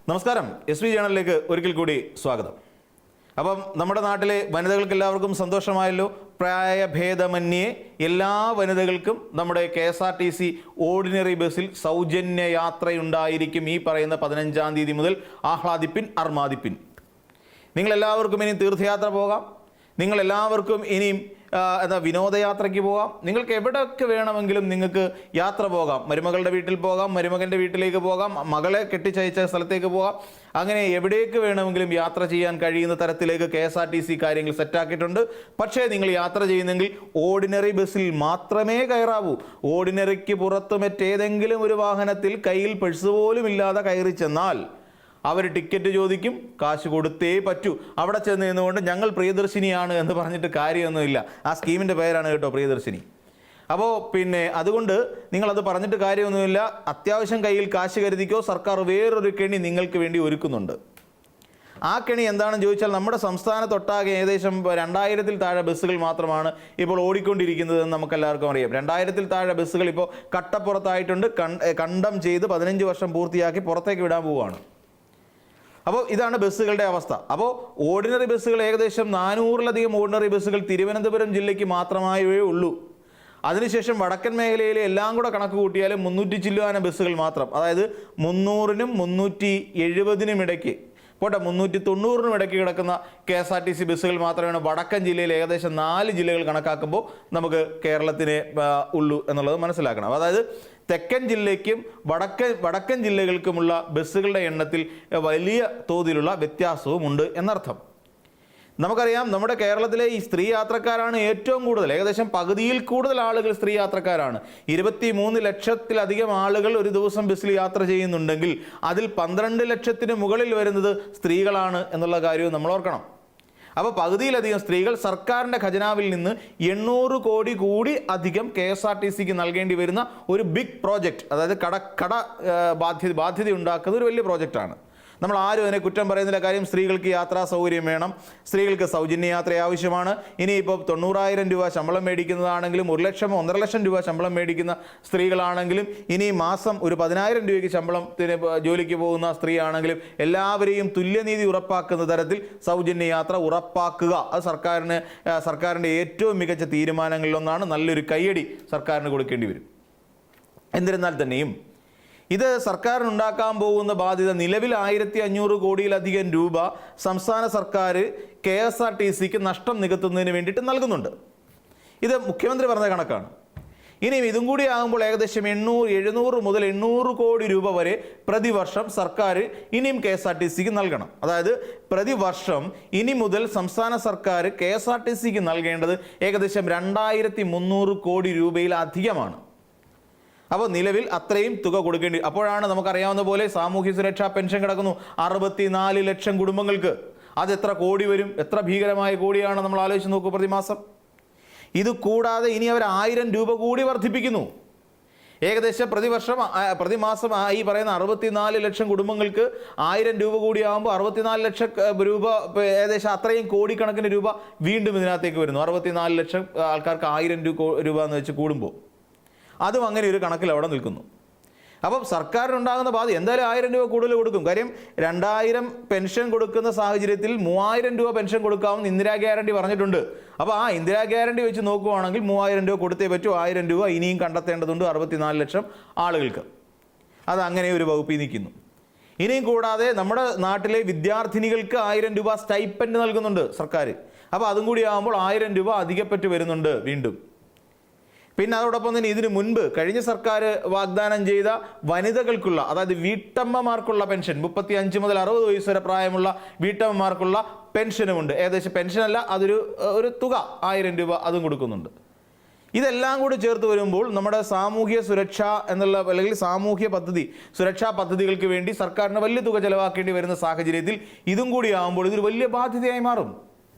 നമസ്കാരം, SV ചാനലിലേക്ക് ഒരിക്കൽ കൂടി സ്വാഗതം. അപ്പം നമ്മുടെ നാട്ടിലെ വനിതകൾക്ക് എല്ലാവർക്കും സന്തോഷമായല്ലോ. പ്രായഭേദമന്യേ എല്ലാ വനിതകൾക്കും നമ്മുടെ KSRTC ഓർഡിനറി ബസ്സിൽ സൗജന്യ യാത്രയുണ്ടായിരിക്കും. ഈ പറയുന്ന 15-ാം തീയതി മുതൽ ആഹ്ലാദിപ്പിൻ, അർമാദിപ്പിൻ. നിങ്ങളെല്ലാവർക്കും ഇനി തീർത്ഥയാത്ര പോകാം. നിങ്ങളെല്ലാവർക്കും ഇനിയും വിനോദയാത്രയ്ക്ക് പോകാം. നിങ്ങൾക്ക് എവിടെയൊക്കെ വേണമെങ്കിലും നിങ്ങൾക്ക് യാത്ര പോകാം. മരുമകളുടെ വീട്ടിൽ പോകാം, മരുമകൻ്റെ വീട്ടിലേക്ക് പോകാം, മകളെ കെട്ടിച്ചയച്ച സ്ഥലത്തേക്ക് പോകാം. അങ്ങനെ എവിടേക്ക് വേണമെങ്കിലും യാത്ര ചെയ്യാൻ കഴിയുന്ന തരത്തിലേക്ക് KSRTC കാര്യങ്ങൾ സെറ്റാക്കിയിട്ടുണ്ട്. പക്ഷേ നിങ്ങൾ യാത്ര ചെയ്യുന്നെങ്കിൽ ഓർഡിനറി ബസ്സിൽ മാത്രമേ കയറാവൂ. ഓർഡിനറിക്ക് പുറത്ത് മറ്റേതെങ്കിലും ഒരു വാഹനത്തിൽ കയ്യിൽ പേഴ്സ് പോലും ഇല്ലാതെ കയറി ചെന്നാൽ അവർ ടിക്കറ്റ് ചോദിക്കും, കാശ് കൊടുത്തേ പറ്റൂ. അവിടെ ചെന്ന് നിന്നുകൊണ്ട് ഞങ്ങൾ പ്രിയദർശിനിയാണ് എന്ന് പറഞ്ഞിട്ട് കാര്യമൊന്നുമില്ല. ആ സ്കീമിൻ്റെ പേരാണ് കേട്ടോ പ്രിയദർശിനി. അപ്പോൾ അതുകൊണ്ട് നിങ്ങളത് പറഞ്ഞിട്ട് കാര്യമൊന്നുമില്ല. അത്യാവശ്യം കയ്യിൽ കാശ് കരുതിക്കോ. സർക്കാർ വേറൊരു കെണി നിങ്ങൾക്ക് വേണ്ടി ഒരുക്കുന്നുണ്ട്. ആ കെണി എന്താണെന്ന് ചോദിച്ചാൽ, നമ്മുടെ സംസ്ഥാനത്തൊട്ടാകെ ഏകദേശം 2000-ൽ താഴെ ബസ്സുകൾ മാത്രമാണ് ഇപ്പോൾ ഓടിക്കൊണ്ടിരിക്കുന്നതെന്ന് നമുക്കെല്ലാവർക്കും അറിയാം. 2000-ൽ താഴെ ബസ്സുകൾ ഇപ്പോൾ കട്ടപ്പുറത്തായിട്ടുണ്ട്. കണ്ടം ചെയ്ത് 15 വർഷം പൂർത്തിയാക്കി പുറത്തേക്ക് വിടാൻ പോവുകയാണ്. അപ്പോൾ ഇതാണ് ബസ്സുകളുടെ അവസ്ഥ. അപ്പോൾ ഓർഡിനറി ബസ്സുകൾ ഏകദേശം 400-ലധികം ഓർഡിനറി ബസ്സുകൾ തിരുവനന്തപുരം ജില്ലയ്ക്ക് മാത്രമായേ ഉള്ളൂ. അതിനുശേഷം വടക്കൻ മേഖലയിലെ എല്ലാം കൂടെ കണക്ക് കൂട്ടിയാലും 300 ചില്ലുവാന ബസ്സുകൾ മാത്രം. അതായത് 300-നും 370-നും ഇടയ്ക്ക്, പോട്ടെ 390-നും ഇടയ്ക്ക് കിടക്കുന്ന KSRTC ബസ്സുകൾ മാത്രമാണ് വടക്കൻ ജില്ലയിൽ ഏകദേശം 4 ജില്ലകൾ കണക്കാക്കുമ്പോൾ നമുക്ക് കേരളത്തിനെ ഉള്ളൂ എന്നുള്ളത് മനസ്സിലാക്കണം. അതായത് തെക്കൻ ജില്ലയ്ക്കും വടക്കൻ ജില്ലകൾക്കുമുള്ള ബസ്സുകളുടെ എണ്ണത്തിൽ വലിയ തോതിലുള്ള വ്യത്യാസവുമുണ്ട് എന്നർത്ഥം. നമുക്കറിയാം, നമ്മുടെ കേരളത്തിലെ ഈ സ്ത്രീ യാത്രക്കാരാണ് ഏറ്റവും കൂടുതൽ. ഏകദേശം പകുതിയിൽ കൂടുതൽ ആളുകൾ സ്ത്രീ യാത്രക്കാരാണ്. 23 ലക്ഷത്തിലധികം ആളുകൾ ഒരു ദിവസം ബസ്സിൽ യാത്ര ചെയ്യുന്നുണ്ടെങ്കിൽ അതിൽ 12 ലക്ഷത്തിന് മുകളിൽ വരുന്നത് സ്ത്രീകളാണ് എന്നുള്ള കാര്യവും നമ്മൾ ഓർക്കണം. അപ്പോൾ പകുതിയിലധികം സ്ത്രീകൾ സർക്കാരിൻ്റെ ഖജനാവിൽ നിന്ന് 800 കോടി കൂടി അധികം KSRTCക്ക് നൽകേണ്ടി വരുന്ന ഒരു ബിഗ് പ്രോജക്റ്റ്, അതായത് കട ബാധ്യത ഉണ്ടാക്കുന്ന ഒരു വലിയ പ്രോജക്റ്റാണ്. നമ്മൾ ആരും അതിനെ കുറ്റം പറയുന്നില്ല. കാര്യം, സ്ത്രീകൾക്ക് യാത്രാ സൗകര്യം വേണം, സ്ത്രീകൾക്ക് സൗജന്യ യാത്ര ആവശ്യമാണ്. ഇനിയിപ്പോൾ 90,000 രൂപ ശമ്പളം മേടിക്കുന്നതാണെങ്കിലും 1 ലക്ഷമോ 1.5 ലക്ഷം രൂപ ശമ്പളം മേടിക്കുന്ന സ്ത്രീകളാണെങ്കിലും ഇനി മാസം ഒരു 10,000 രൂപയ്ക്ക് ശമ്പളത്തിന് ജോലിക്ക് പോകുന്ന സ്ത്രീ ആണെങ്കിലും എല്ലാവരെയും തുല്യനീതി ഉറപ്പാക്കുന്ന തരത്തിൽ സൗജന്യ യാത്ര ഉറപ്പാക്കുക. അത് സർക്കാരിൻ്റെ ഏറ്റവും മികച്ച തീരുമാനങ്ങളിലൊന്നാണ്. നല്ലൊരു കയ്യടി സർക്കാരിന് കൊടുക്കേണ്ടി വരും. എന്നിരുന്നാൽ തന്നെയും ഇത് സർക്കാരിനുണ്ടാക്കാൻ പോകുന്ന ബാധ്യത, നിലവിൽ 1500 കോടിയിലധികം രൂപ സംസ്ഥാന സർക്കാർ KSRTCക്ക് നഷ്ടം നികത്തുന്നതിന് വേണ്ടിയിട്ട് നൽകുന്നുണ്ട്. ഇത് മുഖ്യമന്ത്രി പറഞ്ഞ കണക്കാണ്. ഇനിയും ഇതും കൂടി ആകുമ്പോൾ ഏകദേശം 700 മുതൽ 800 കോടി രൂപ വരെ പ്രതിവർഷം സർക്കാർ ഇനിയും KSRTCക്ക് നൽകണം. അതായത് പ്രതിവർഷം ഇനി മുതൽ സംസ്ഥാന സർക്കാർ KSRTCക്ക് നൽകേണ്ടത് ഏകദേശം 2300 കോടി രൂപയിലധികമാണ്. അപ്പോൾ നിലവിൽ അത്രയും തുക കൊടുക്കേണ്ടി. അപ്പോഴാണ് നമുക്കറിയാവുന്ന പോലെ സാമൂഹ്യ സുരക്ഷാ പെൻഷൻ കിടക്കുന്നു 64 ലക്ഷം കുടുംബങ്ങൾക്ക്. അത് എത്ര കോടി വരും? എത്ര ഭീകരമായ കോടിയാണ് നമ്മൾ ആലോചിച്ച് നോക്കൂ പ്രതിമാസം. ഇത് കൂടാതെ ഇനി അവർ 1000 രൂപ കൂടി വർദ്ധിപ്പിക്കുന്നു. ഏകദേശം പ്രതിമാസം ഈ പറയുന്ന 64 ലക്ഷം കുടുംബങ്ങൾക്ക് 1000 രൂപ കൂടിയാകുമ്പോൾ 64 ലക്ഷം രൂപ, ഏകദേശം അത്രയും കോടിക്കണക്കിന് രൂപ വീണ്ടും ഇതിനകത്തേക്ക് വരുന്നു. 64 ലക്ഷം ആൾക്കാർക്ക് 1000 രൂപ എന്ന് വെച്ച് കൂടുമ്പോൾ അതും അങ്ങനെ ഒരു കണക്കിൽ അവിടെ നിൽക്കുന്നു. അപ്പം സർക്കാരിനുണ്ടാകുന്ന ബാധ്യത എന്തായാലും 1000 രൂപ കൂടുതൽ കൊടുക്കും. കാര്യം 2000 പെൻഷൻ കൊടുക്കുന്ന സാഹചര്യത്തിൽ 3000 രൂപ പെൻഷൻ കൊടുക്കാമെന്ന് ഇന്ദിരാ ഗ്യാരണ്ടി പറഞ്ഞിട്ടുണ്ട്. അപ്പോൾ ആ ഇന്ദിരാ ഗ്യാരണ്ടി വെച്ച് നോക്കുകയാണെങ്കിൽ 3000 രൂപ കൊടുത്തേ പറ്റൂ. 1000 രൂപ ഇനിയും കണ്ടെത്തേണ്ടതുണ്ട് 64 ലക്ഷം ആളുകൾക്ക്. അത് അങ്ങനെ ഒരു വകുപ്പിൽ നിൽക്കുന്നു. ഇനിയും കൂടാതെ നമ്മുടെ നാട്ടിലെ വിദ്യാർത്ഥിനികൾക്ക് 1000 രൂപ സ്റ്റൈപ്പൻഡ് നൽകുന്നുണ്ട് സർക്കാർ. അപ്പോൾ അതും കൂടി ആകുമ്പോൾ 1000 രൂപ അധികപ്പറ്റ് വരുന്നുണ്ട് വീണ്ടും. പിന്നെ അതോടൊപ്പം തന്നെ ഇതിനു മുൻപ് കഴിഞ്ഞ സർക്കാർ വാഗ്ദാനം ചെയ്ത വനിതകൾക്കുള്ള, അതായത് വീട്ടമ്മമാർക്കുള്ള പെൻഷൻ, 35 മുതൽ 60 വയസ്സ് വരെ പ്രായമുള്ള വീട്ടമ്മമാർക്കുള്ള പെൻഷനുമുണ്ട്. ഏകദേശം പെൻഷനല്ല, ഒരു തുക 1000 രൂപ അതും കൊടുക്കുന്നുണ്ട്. ഇതെല്ലാം കൂടി ചേർത്ത് വരുമ്പോൾ നമ്മുടെ സാമൂഹ്യ സുരക്ഷ എന്നുള്ള, അല്ലെങ്കിൽ സുരക്ഷാ പദ്ധതികൾക്ക് വേണ്ടി സർക്കാരിന് വലിയ തുക ചെലവാക്കേണ്ടി വരുന്ന സാഹചര്യത്തിൽ ഇതും കൂടി ആകുമ്പോൾ ഇതൊരു വലിയ ബാധ്യതയായി മാറും.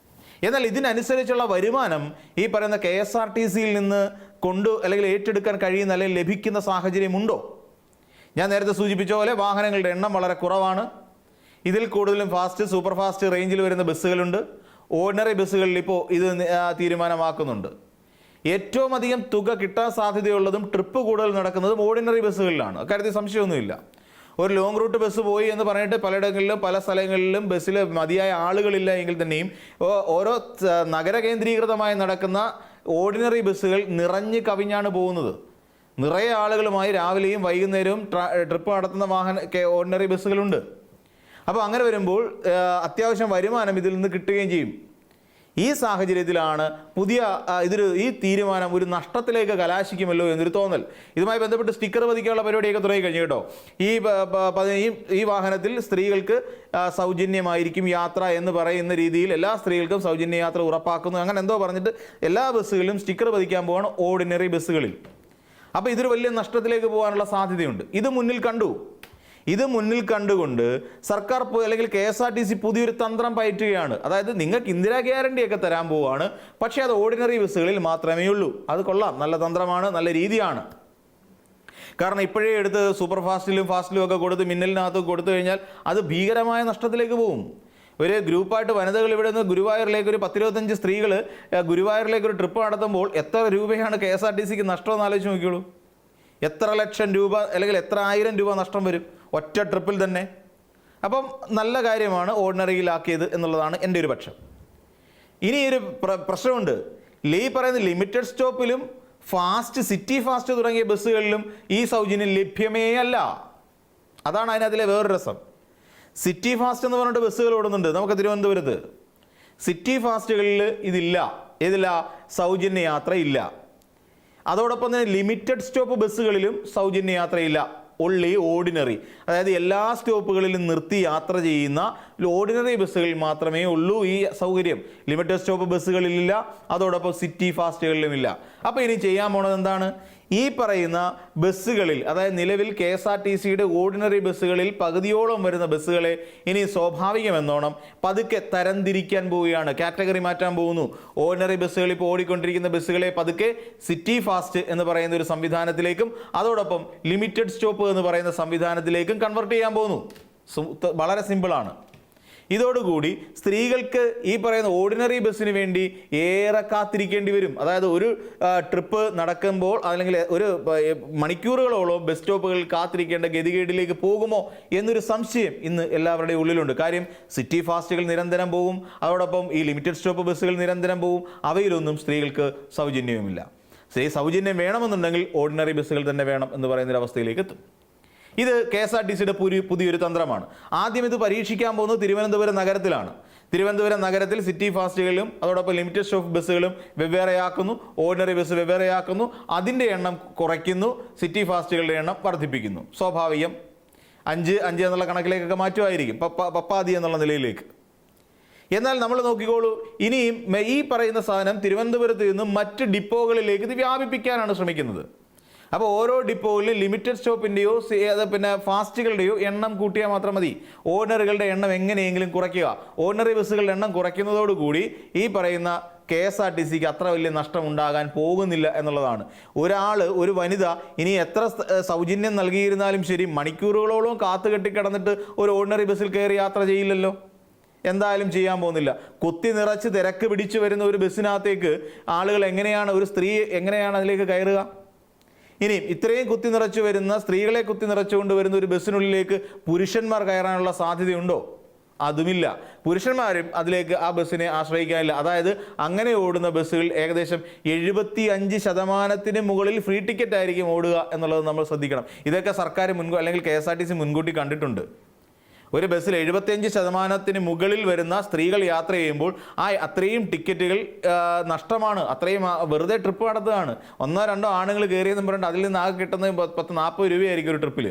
എന്നാൽ ഇതിനനുസരിച്ചുള്ള വരുമാനം ഈ പറയുന്ന KSRTCയിൽ നിന്ന് അല്ലെങ്കിൽ ഏറ്റെടുക്കാൻ കഴിയുന്ന, അല്ലെങ്കിൽ ലഭിക്കുന്ന സാഹചര്യമുണ്ടോ? ഞാൻ നേരത്തെ സൂചിപ്പിച്ച പോലെ വാഹനങ്ങളുടെ എണ്ണം വളരെ കുറവാണ്. ഇതിൽ കൂടുതലും സൂപ്പർ ഫാസ്റ്റ് റേഞ്ചിൽ വരുന്ന ബസ്സുകളുണ്ട്. ഓർഡിനറി ബസ്സുകളിൽ ഇപ്പോൾ ഇത് തീരുമാനമാക്കുന്നുണ്ട്. ഏറ്റവും അധികം തുക കിട്ടാൻ സാധ്യതയുള്ളതും ട്രിപ്പ് കൂടുതൽ നടക്കുന്നതും ഓർഡിനറി ബസ്സുകളിലാണ്. അക്കാര്യത്തിൽ സംശയമൊന്നുമില്ല. ഒരു ലോങ് റൂട്ട് ബസ് പോയി എന്ന് പറഞ്ഞിട്ട് പലയിടങ്ങളിലും പല സ്ഥലങ്ങളിലും ബസ്സിൽ മതിയായ ആളുകളില്ല എങ്കിൽ തന്നെയും ഓരോ നഗര കേന്ദ്രീകൃതമായി നടക്കുന്ന ഓർഡിനറി ബസ്സുകൾ നിറഞ്ഞ് കവിഞ്ഞാണ് പോകുന്നത്. നിറയെ ആളുകളുമായി രാവിലെയും വൈകുന്നേരവും ട്രിപ്പ് നടത്തുന്ന ഓർഡിനറി ബസ്സുകളുണ്ട്. അപ്പോൾ അങ്ങനെ വരുമ്പോൾ അത്യാവശ്യം വരുമാനം ഇതിൽ നിന്ന് കിട്ടുകയും ചെയ്യും. ഈ സാഹചര്യത്തിലാണ് ഈ തീരുമാനം ഒരു നഷ്ടത്തിലേക്ക് കലാശിക്കുമല്ലോ എന്നൊരു തോന്നൽ. ഇതുമായി ബന്ധപ്പെട്ട് സ്റ്റിക്കർ പതിക്കാനുള്ള പരിപാടിയൊക്കെ തുടങ്ങി കഴിഞ്ഞു കേട്ടോ. ഈ വാഹനത്തിൽ സ്ത്രീകൾക്ക് സൗജന്യമായിരിക്കും യാത്ര എന്ന് പറയുന്ന രീതിയിൽ എല്ലാ സ്ത്രീകൾക്കും സൗജന്യ യാത്ര ഉറപ്പാക്കുന്നു, അങ്ങനെ എന്തോ പറഞ്ഞിട്ട് എല്ലാ ബസ്സുകളിലും സ്റ്റിക്കർ പതിക്കാൻ പോവാണ്, ഓർഡിനറി ബസ്സുകളിൽ. അപ്പോൾ ഇതൊരു വലിയ നഷ്ടത്തിലേക്ക് പോകാനുള്ള സാധ്യതയുണ്ട്. ഇത് മുന്നിൽ കണ്ടുകൊണ്ട് സർക്കാർ അല്ലെങ്കിൽ KSRTC പുതിയൊരു തന്ത്രം പയറ്റുകയാണ്. അതായത് നിങ്ങൾക്ക് ഇന്ദിരാ ഗ്യാരണ്ടിയൊക്കെ തരാൻ പോവുകയാണ്, പക്ഷേ അത് ഓർഡിനറി ബസ്സുകളിൽ മാത്രമേ ഉള്ളൂ. അത് കൊള്ളാം, നല്ല തന്ത്രമാണ്, നല്ല രീതിയാണ്. കാരണം ഇപ്പോഴേ എടുത്ത് സൂപ്പർ ഫാസ്റ്റിലും ഒക്കെ കൊടുത്ത് മിന്നലിനകത്ത് കൊടുത്തു കഴിഞ്ഞാൽ അത് ഭീകരമായ നഷ്ടത്തിലേക്ക് പോകും. ഒരു ഗ്രൂപ്പായിട്ട് വനിതകൾ ഇവിടെ നിന്ന് ഗുരുവായൂരിലേക്ക് ഒരു 10-25 സ്ത്രീകൾ ഗുരുവായൂരിലേക്ക് ഒരു ട്രിപ്പ് നടത്തുമ്പോൾ എത്ര രൂപയാണ് KSRTCക്ക് നഷ്ടമെന്ന് ആലോചിച്ച് നോക്കിയോളൂ. എത്ര ലക്ഷം രൂപ അല്ലെങ്കിൽ എത്ര ആയിരം രൂപ നഷ്ടം വരും ഒറ്റ ട്രിപ്പിൽ തന്നെ. അപ്പം നല്ല കാര്യമാണ് ഓർഡിനറിയിലാക്കിയത് എന്നുള്ളതാണ് എൻ്റെ ഒരു പക്ഷം. ഇനി ഒരു പ്രശ്നമുണ്ട്. പറയുന്ന ലിമിറ്റഡ് സ്റ്റോപ്പിലും സിറ്റി ഫാസ്റ്റ് തുടങ്ങിയ ബസ്സുകളിലും ഈ സൗജന്യം ലഭ്യമേ അല്ല. അതാണ് അതിനകത്തിലെ വേറൊരു രസം. സിറ്റി ഫാസ്റ്റ് എന്ന് പറഞ്ഞിട്ട് ബസ്സുകൾ ഓടുന്നുണ്ട് നമുക്ക് തിരുവനന്തപുരത്ത്. സിറ്റി ഫാസ്റ്റുകളിൽ ഇതില്ല, സൗജന്യ യാത്ര ഇല്ല. അതോടൊപ്പം തന്നെ ലിമിറ്റഡ് സ്റ്റോപ്പ് ബസ്സുകളിലും സൗജന്യ യാത്രയില്ല, ഒള്ളി ഓർഡിനറി. അതായത് എല്ലാ സ്റ്റോപ്പുകളിലും നിർത്തി യാത്ര ചെയ്യുന്ന ഓർഡിനറി ബസ്സുകളിൽ മാത്രമേ ഉള്ളൂ ഈ സൗകര്യം. ലിമിറ്റഡ് സ്റ്റോപ്പ് ബസ്സുകളിലില്ല, അതോടൊപ്പം സിറ്റി ഫാസ്റ്റുകളിലുമില്ല. അപ്പോൾ ഇനി ചെയ്യാൻ പോണത് എന്താണ്? ഈ പറയുന്ന ബസ്സുകളിൽ, അതായത് നിലവിൽ KSRTCയുടെ ഓർഡിനറി ബസ്സുകളിൽ പകുതിയോളം വരുന്ന ബസ്സുകളെ ഇനി സ്വാഭാവികമെന്നോണം പതുക്കെ തരംതിരിക്കാൻ പോവുകയാണ്, കാറ്റഗറി മാറ്റാൻ പോകുന്നു. ഓർഡിനറി ബസ്സുകൾ ഇപ്പോൾ ഓടിക്കൊണ്ടിരിക്കുന്ന ബസ്സുകളെ പതുക്കെ സിറ്റി ഫാസ്റ്റ് എന്ന് പറയുന്ന ഒരു സംവിധാനത്തിലേക്കും അതോടൊപ്പം ലിമിറ്റഡ് സ്റ്റോപ്പ് എന്ന് പറയുന്ന സംവിധാനത്തിലേക്കും കൺവെർട്ട് ചെയ്യാൻ പോകുന്നു. വളരെ സിമ്പിളാണ്. ഇതോടുകൂടി സ്ത്രീകൾക്ക് ഈ പറയുന്ന ഓർഡിനറി ബസ്സിന് വേണ്ടി ഏറെ കാത്തിരിക്കേണ്ടി വരും. അതായത് ഒരു ട്രിപ്പ് നടക്കുമ്പോൾ അല്ലെങ്കിൽ ഒരു മണിക്കൂറുകളോളം ബസ് സ്റ്റോപ്പുകളിൽ കാത്തിരിക്കേണ്ട ഗതികേടിലേക്ക് പോകുമോ എന്നൊരു സംശയം ഇന്ന് എല്ലാവരുടെയും ഉള്ളിലുണ്ട്. കാര്യം സിറ്റി ഫാസ്റ്റുകൾ നിരന്തരം പോകും, അതോടൊപ്പം ഈ ലിമിറ്റഡ് സ്റ്റോപ്പ് ബസ്സുകൾ നിരന്തരം പോകും. അവയിലൊന്നും സ്ത്രീകൾക്ക് സൗജന്യവുമില്ല. സൗജന്യം വേണമെന്നുണ്ടെങ്കിൽ ഓർഡിനറി ബസ്സുകൾ തന്നെ വേണം എന്ന് പറയുന്നൊരവസ്ഥയിലേക്ക് എത്തും. ഇത് KSRTCയുടെ പുതിയൊരു തന്ത്രമാണ്. ആദ്യം ഇത് പരീക്ഷിക്കാൻ പോകുന്നത് തിരുവനന്തപുരം നഗരത്തിലാണ്. തിരുവനന്തപുരം നഗരത്തിൽ സിറ്റി ഫാസ്റ്റുകളിലും അതോടൊപ്പം ലിമിറ്റഡ് സ്റ്റോപ്പ് ബസ്സുകളും വെവ്വേറെയാക്കുന്നു, ഓർഡിനറി ബസ് വെവ്വേറെയാക്കുന്നു, അതിൻ്റെ എണ്ണം കുറയ്ക്കുന്നു, സിറ്റി ഫാസ്റ്റുകളുടെ എണ്ണം വർദ്ധിപ്പിക്കുന്നു. സ്വാഭാവികം 5 എന്നുള്ള കണക്കിലേക്കൊക്കെ മാറ്റുമായിരിക്കും, പപ്പാതി എന്നുള്ള നിലയിലേക്ക്. എന്നാൽ നമ്മൾ നോക്കിക്കോളൂ, ഇനിയും ഈ പറയുന്ന സാധനം തിരുവനന്തപുരത്ത് നിന്ന് മറ്റ് ഡിപ്പോകളിലേക്ക് ഇത് വ്യാപിപ്പിക്കാനാണ് ശ്രമിക്കുന്നത്. അപ്പോൾ ഓരോ ഡിപ്പോയിലും ലിമിറ്റഡ് സ്റ്റോപ്പിൻ്റെയോ പിന്നെ ഫാസ്റ്റുകളുടെയോ എണ്ണം കൂട്ടിയാൽ മാത്രം മതി. ഓർഡിനറികളുടെ എണ്ണം എങ്ങനെയെങ്കിലും കുറയ്ക്കുക. ഓർഡിനറി ബസ്സുകളുടെ എണ്ണം കുറയ്ക്കുന്നതോടുകൂടി ഈ പറയുന്ന KSRTCക്ക് അത്ര വലിയ നഷ്ടം ഉണ്ടാകാൻ പോകുന്നില്ല എന്നുള്ളതാണ്. ഒരു വനിത ഇനി എത്ര സൗജന്യം നൽകിയിരുന്നാലും ശരി മണിക്കൂറുകളോളം കാത്തുകെട്ടി കിടന്നിട്ട് ഒരു ഓർഡിനറി ബസ്സിൽ കയറി യാത്ര ചെയ്യില്ലല്ലോ. എന്തായാലും ചെയ്യാൻ പോകുന്നില്ല. കുത്തി നിറച്ച് തിരക്ക് പിടിച്ചു വരുന്ന ഒരു ബസ്സിനകത്തേക്ക് ആളുകൾ ഒരു സ്ത്രീ എങ്ങനെയാണ് അതിലേക്ക് കയറുക? ഇനി ഇത്രയും കുത്തി നിറച്ചു വരുന്ന സ്ത്രീകളെ കുത്തി നിറച്ചുകൊണ്ട് വരുന്ന ഒരു ബസ്സിനുള്ളിലേക്ക് പുരുഷന്മാർ കയറാനുള്ള സാധ്യതയുണ്ടോ? അതുമില്ല. പുരുഷന്മാരും ആ ബസ്സിനെ ആശ്രയിക്കാനില്ല. അതായത് അങ്ങനെ ഓടുന്ന ബസ്സുകൾ ഏകദേശം 75% മുകളിൽ ഫ്രീ ടിക്കറ്റ് ആയിരിക്കും ഓടുക എന്നുള്ളത് നമ്മൾ ശ്രദ്ധിക്കണം. ഇതൊക്കെ സർക്കാർ അല്ലെങ്കിൽ KSRTC മുൻകൂട്ടി കണ്ടിട്ടുണ്ട്. ഒരു ബസ്സിൽ 75% മുകളിൽ വരുന്ന സ്ത്രീകൾ യാത്ര ചെയ്യുമ്പോൾ അത്രയും ടിക്കറ്റുകൾ നഷ്ടമാണ്, അത്രയും വെറുതെ ട്രിപ്പ് നടത്തുകയാണ്. 1-2 ആണുങ്ങൾ കയറിയെന്ന് പറഞ്ഞിട്ട് അതിൽ നിന്ന് ആകെ കിട്ടുന്നത് 40 രൂപയായിരിക്കും ഒരു ട്രിപ്പിൽ.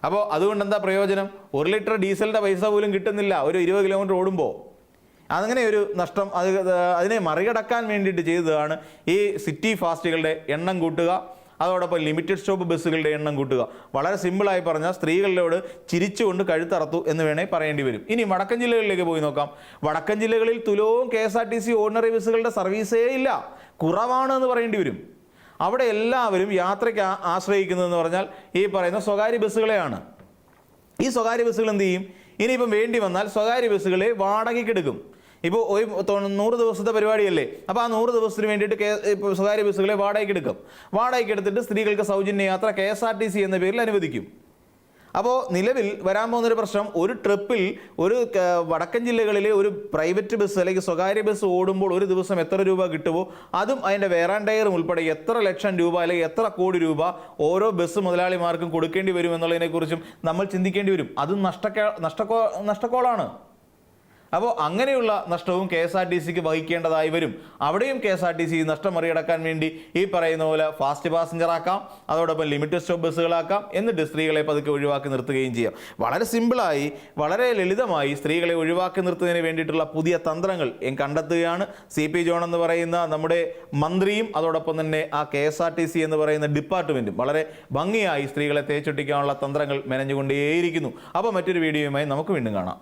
അപ്പോൾ അതുകൊണ്ട് എന്താ പ്രയോജനം? 1 ലിറ്റർ ഡീസലിൻ്റെ പൈസ പോലും കിട്ടുന്നില്ല ഒരു 20 കിലോമീറ്റർ ഓടുമ്പോൾ. അങ്ങനെ ഒരു നഷ്ടം അതിനെ മറികടക്കാൻ വേണ്ടിയിട്ട് ചെയ്തതാണ് ഈ സിറ്റി ഫാസ്റ്റുകളുടെ എണ്ണം കൂട്ടുക, അതോടൊപ്പം ലിമിറ്റഡ് സ്റ്റോപ്പ് ബസ്സുകളുടെ എണ്ണം കൂട്ടുക. വളരെ സിമ്പിളായി പറഞ്ഞാൽ സ്ത്രീകളോട് ചിരിച്ചുകൊണ്ട് കഴുത്തറത്തു എന്ന് വേണേൽ പറയേണ്ടി വരും. ഇനി വടക്കൻ ജില്ലകളിലേക്ക് പോയി നോക്കാം. വടക്കൻ ജില്ലകളിൽ തുലവും KSRTC ഓർഡിനറി ബസ്സുകളുടെ സർവീസേ ഇല്ല, കുറവാണ് എന്ന് പറയേണ്ടി വരും. അവിടെ എല്ലാവരും യാത്രയ്ക്ക് ആശ്രയിക്കുന്നതെന്ന് പറഞ്ഞാൽ ഈ പറയുന്ന സ്വകാര്യ ബസ്സുകളെയാണ്. ഈ സ്വകാര്യ ബസ്സുകൾ എന്ത് ചെയ്യും? ഇനിയിപ്പം വേണ്ടി വന്നാൽ സ്വകാര്യ ബസ്സുകളെ വാടകയ്ക്ക് എടുക്കും. ഇപ്പോൾ 100 ദിവസത്തെ പരിപാടിയല്ലേ, അപ്പോൾ ആ 100 ദിവസത്തിന് വേണ്ടിയിട്ട് സ്വകാര്യ ബസ്സുകളെ വാടകയ്ക്ക് എടുക്കും. വാടകയ്ക്ക് എടുത്തിട്ട് സ്ത്രീകൾക്ക് സൗജന്യ യാത്ര KSRTC എന്ന പേരിൽ അനുവദിക്കും. അപ്പോൾ നിലവിൽ വരാൻ പോകുന്നൊരു പ്രശ്നം, ഒരു ട്രിപ്പിൽ ഒരു വടക്കൻ ജില്ലകളിലെ ഒരു പ്രൈവറ്റ് ബസ് അല്ലെങ്കിൽ സ്വകാര്യ ബസ് ഓടുമ്പോൾ ഒരു ദിവസം എത്ര രൂപ കിട്ടുമോ അതും അതിൻ്റെ വേറാൻ ടയറും ഉൾപ്പെടെ എത്ര ലക്ഷം രൂപ അല്ലെങ്കിൽ എത്ര കോടി രൂപ ഓരോ ബസ് മുതലാളിമാർക്കും കൊടുക്കേണ്ടി വരും എന്നുള്ളതിനെക്കുറിച്ചും നമ്മൾ ചിന്തിക്കേണ്ടി വരും. അതും നഷ്ടക്കോളാണ്. അപ്പോൾ അങ്ങനെയുള്ള നഷ്ടവും KSRTCക്ക് വഹിക്കേണ്ടതായി വരും. അവിടെയും KSRTC നഷ്ടം മറികടക്കാൻ വേണ്ടി ഈ പറയുന്ന പോലെ ഫാസ്റ്റ് പാസഞ്ചർ ആക്കാം, അതോടൊപ്പം ലിമിറ്റഡ് സ്റ്റോപ്പ് ബസ്സുകളാക്കാം, എന്നിട്ട് സ്ത്രീകളെ പതുക്കെ ഒഴിവാക്കി നിർത്തുകയും ചെയ്യാം. വളരെ സിമ്പിളായി, വളരെ ലളിതമായി സ്ത്രീകളെ ഒഴിവാക്കി നിർത്തുന്നതിന് വേണ്ടിയിട്ടുള്ള പുതിയ തന്ത്രങ്ങൾ കണ്ടെത്തുകയാണ് CP ജോൺ എന്ന് പറയുന്ന നമ്മുടെ മന്ത്രിയും അതോടൊപ്പം തന്നെ ആ KSRTC എന്ന് പറയുന്ന ഡിപ്പാർട്ട്മെൻറ്റും വളരെ ഭംഗിയായി സ്ത്രീകളെ തേച്ചൊട്ടിക്കാനുള്ള തന്ത്രങ്ങൾ മെനഞ്ഞുകൊണ്ടേയിരിക്കുന്നു. അപ്പോൾ മറ്റൊരു വീഡിയോയുമായി നമുക്ക് വീണ്ടും കാണാം.